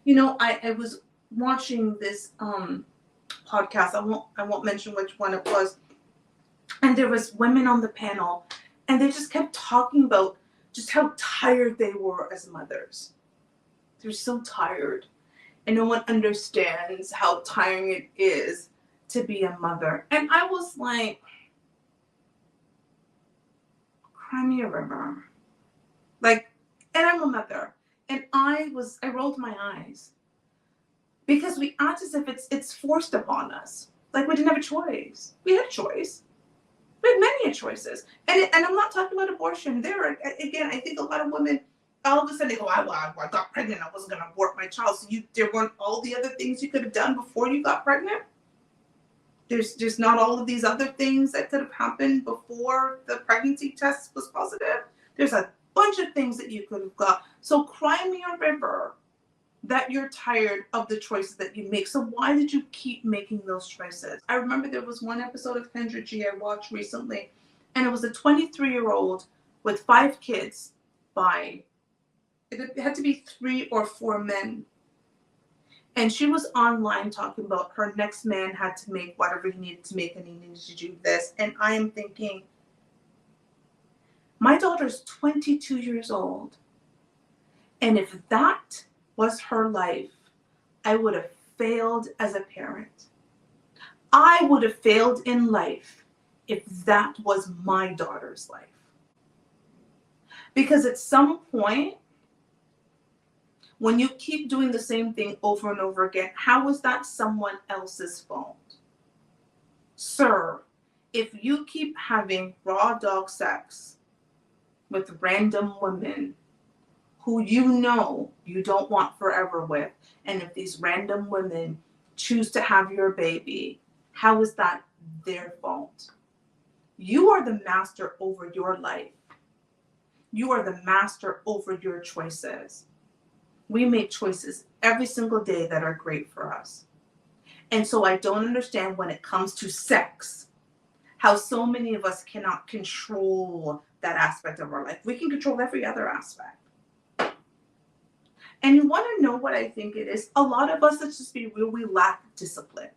I was watching this podcast. I won't mention which one it was, and there was women on the panel, and they just kept talking about just how tired they were as mothers. They're so tired, and no one understands how tiring it is to be a mother. And I was like, cry me a river. Like, and I'm a mother, and I rolled my eyes because we act as if it's forced upon us. Like we didn't have a choice. We had a choice. We had many choices, and I'm not talking about abortion. There again, I think a lot of women all of a sudden they go, I got pregnant. I wasn't going to abort my child. So there weren't all the other things you could have done before you got pregnant. There's not all of these other things that could have happened before the pregnancy test was positive. There's a bunch of things that you could have got. So cry me a river that you're tired of the choices that you make. So why did you keep making those choices? I remember there was one episode of Kendra G I watched recently, and it was a 23-year-old with 5 kids by, it had to be 3 or 4 men. And she was online talking about her next man had to make whatever he needed to make, and he needed to do this. And I am thinking, my daughter's 22 years old. And if that was her life, I would have failed as a parent. I would have failed in life if that was my daughter's life. Because at some point, when you keep doing the same thing over and over again, how is that someone else's fault? Sir, if you keep having raw dog sex with random women who you don't want forever with, and if these random women choose to have your baby, how is that their fault? You are the master over your life. You are the master over your choices. We make choices every single day that are great for us. And so I don't understand when it comes to sex, how so many of us cannot control that aspect of our life. We can control every other aspect. And you want to know what I think it is? A lot of us, let's just be real, we lack discipline.